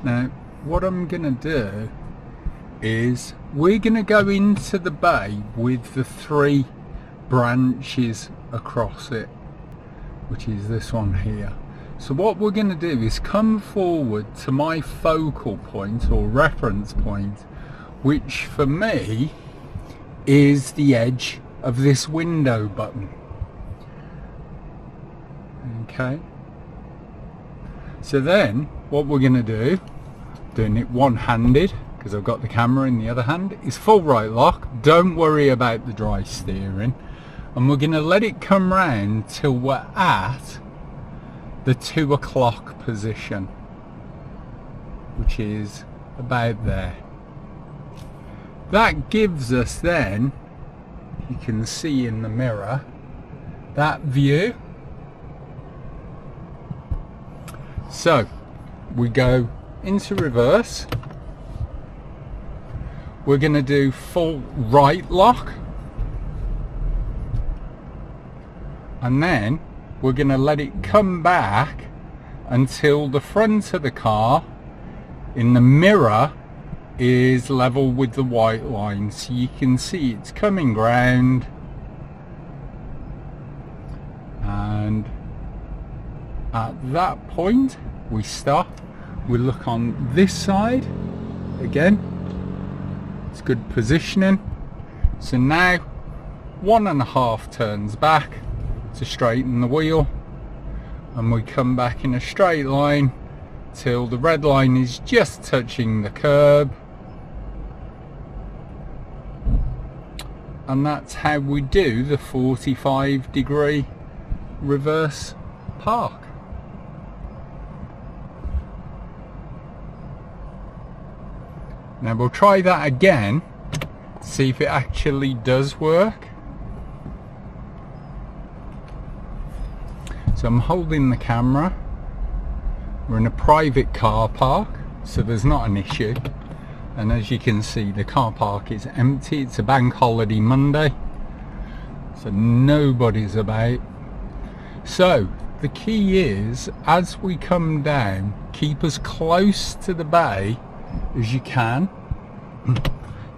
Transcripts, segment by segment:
Now what I'm gonna do is we're gonna go into the bay with the 3 branches across it, which is this one here. So what we're going to do is come forward to my focal point or reference point, which for me is the edge of this window button. Okay, so then what we're going to do, doing it one-handed because I've got the camera in the other hand, is full right lock. Don't worry about the dry steering, and we're going to let it come round till we're at the 2 o'clock position, which is about there. That gives us then, you can see in the mirror, that view. So we go into reverse. We're going to do full right lock, and then we're going to let it come back until the front of the car in the mirror is level with the white line, so you can see it's coming round, and at that point we stop. We look on this side again. It's good positioning. So now 1.5 turns back to straighten the wheel, and we come back in a straight line till the red line is just touching the curb, and that's how we do the 45-degree reverse park. Now we'll try that again, see if it actually does work. So I'm holding the camera. We're in a private car park, so there's not an issue. And as you can see, the car park is empty. It's a bank holiday Monday, so nobody's about. So the key is, as we come down, keep as close to the bay as you can.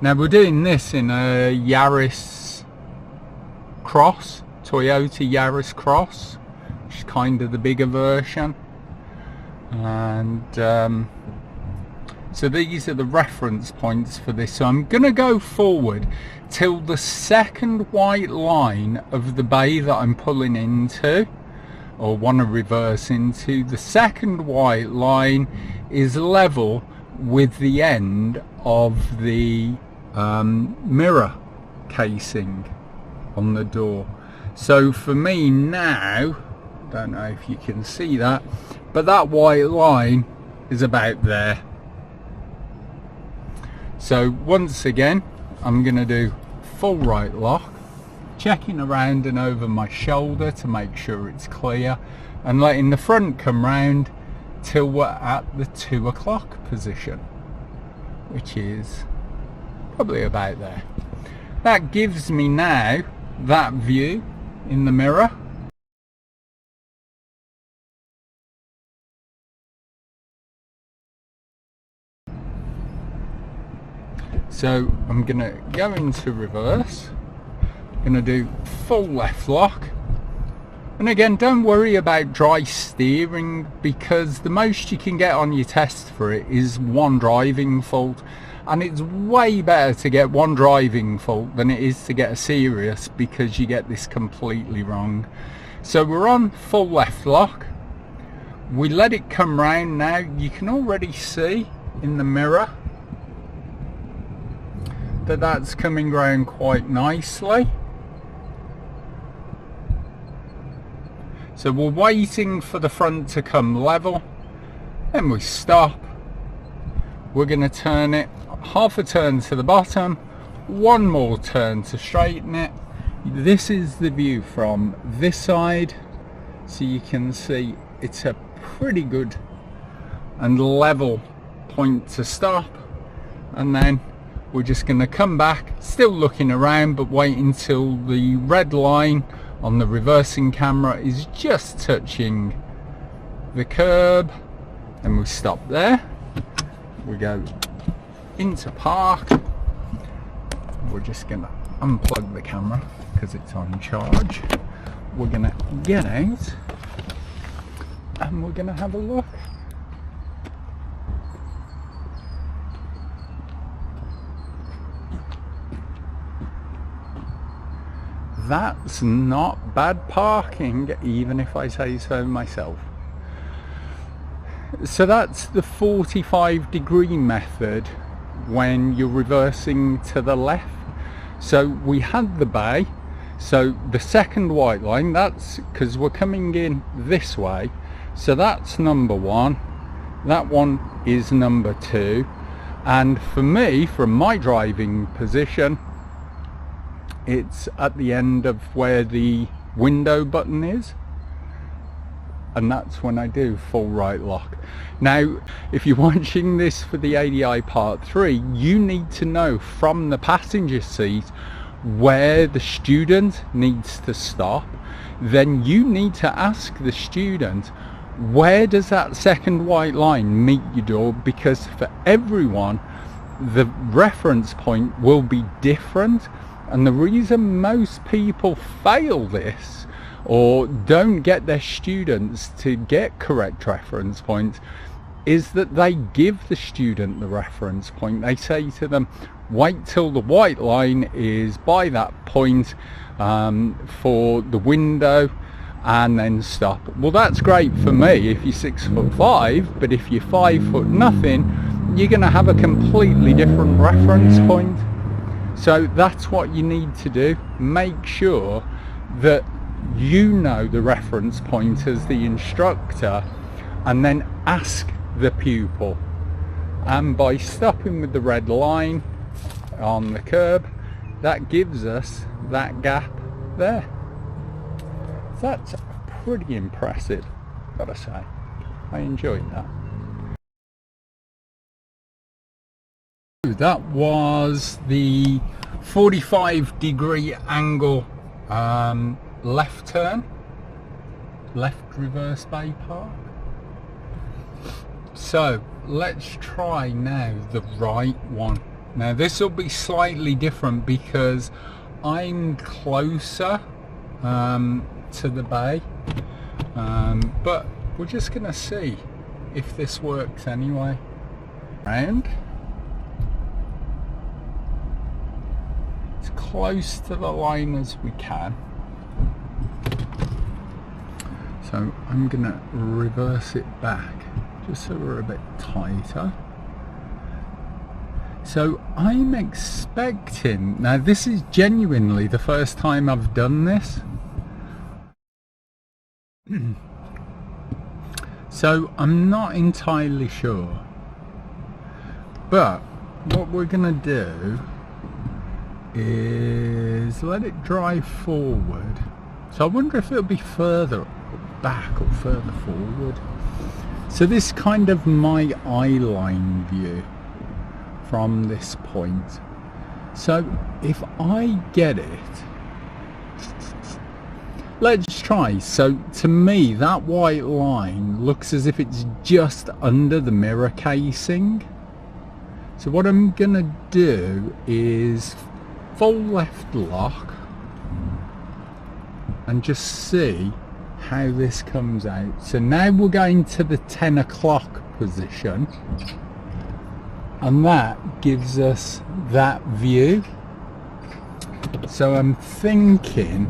Now we're doing this in a Yaris Cross, Toyota Yaris Cross, which is kind of the bigger version, and so these are the reference points for this. So I'm gonna go forward till the second white line of the bay that I'm pulling into, or want to reverse into. The second white line is level with the end of the mirror casing on the door. So for me now, don't know if you can see that, but that white line is about there. So once again, I'm going to do full right lock, checking around and over my shoulder to make sure it's clear, and letting the front come round till we're at the 2 o'clock position, which is probably about there. That gives me now that view in the mirror. So I'm going to go into reverse, I'm going to do full left lock, and again, don't worry about dry steering, because the most you can get on your test for it is 1 driving fault, and it's way better to get 1 driving fault than it is to get a serious, because you get this completely wrong. So we're on full left lock, we let it come round. Now you can already see in the mirror that that's coming round quite nicely. So we're waiting for the front to come level, then we stop. We're going to turn it half a turn to the bottom, 1 more turn to straighten it. This is the view from this side, so you can see it's a pretty good and level point to stop, and then we're just going to come back, still looking around, but wait until the red line on the reversing camera is just touching the curb, and we stop there. we go into park. We're just gonna unplug the camera because it's on charge. We're gonna get out and we're gonna have a look. That's not bad parking, even if I say so myself. So that's the 45-degree method when you're reversing to the left. So we had the bay, so the second white line, that's because we're coming in this way, so that's number 1, that one is number 2, and for me, from my driving position, it's at the end of where the window button is, and that's when I do full right lock. Now, if you're watching this for the ADI Part 3, you need to know from the passenger seat where the student needs to stop. Then you need to ask the student, where does that second white line meet your door? Because for everyone, the reference point will be different. And the reason most people fail this or don't get their students to get correct reference points is that they give the student the reference point. They say to them, wait till the white line is by that point for the window and then stop. Well, that's great for me if you're 6'5", but if you're 5 foot nothing, you're going to have a completely different reference point. So that's what you need to do. Make sure that you know the reference point as the instructor, and then ask the pupil. And by stopping with the red line on the curb, that gives us that gap there. That's pretty impressive, gotta say. I enjoyed that. That was the 45-degree angle left turn, left reverse bay park. So let's try now the right one. Now this will be slightly different because I'm closer to the bay, but we're just gonna see if this works anyway. Round. As close to the line as we can. So I'm gonna reverse it back just so we're a bit tighter. So I'm expecting, now this is genuinely the first time I've done this. So I'm not entirely sure. But what we're gonna do is let it drive forward. So I wonder if it'll be further back or further forward. So this is kind of my eye line view from this point. So if I get it, let's try. So to me that white line looks as if it's just under the mirror casing. So what I'm gonna do is full left lock and just see how this comes out. So now we're going to the 10 o'clock position, and that gives us that view. So I'm thinking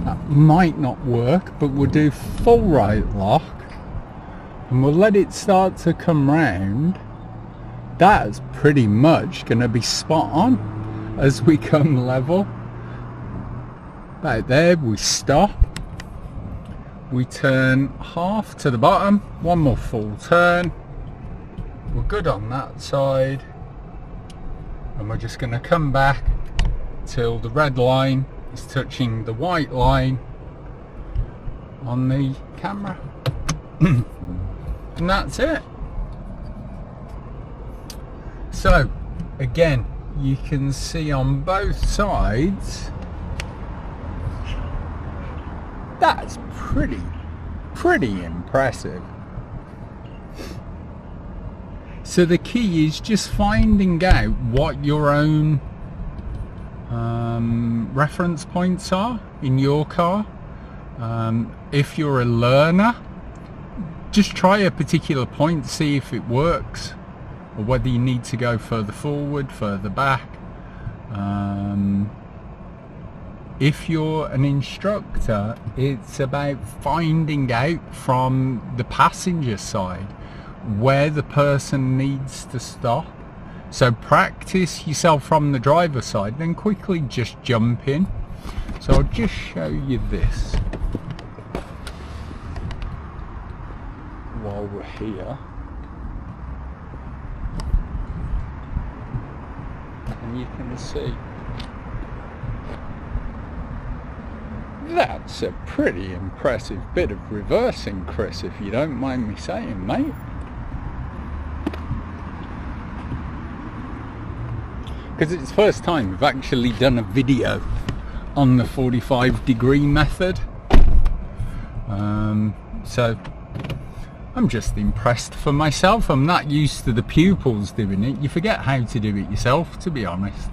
that might not work, but we'll do full right lock and we'll let it start to come round. That's pretty much going to be spot on as we come level. About there, we stop, we turn half to the bottom, one more full turn, we're good on that side, and we're just going to come back till the red line is touching the white line on the camera. And that's it. So again, you can see on both sides, that's pretty impressive. So the key is just finding out what your own reference points are in your car. If you're a learner, just try a particular point, see if it works, or whether you need to go further forward, further back. If you're an instructor, it's about finding out from the passenger side where the person needs to stop. So practice yourself from the driver's side, then quickly just jump in. So I'll just show you this while we're here. And you can see that's a pretty impressive bit of reversing, Chris, if you don't mind me saying, mate. Because it's the first time we've actually done a video on the 45-degree method. So I'm just impressed for myself. I'm not used to the pupils doing it. You forget how to do it yourself, to be honest.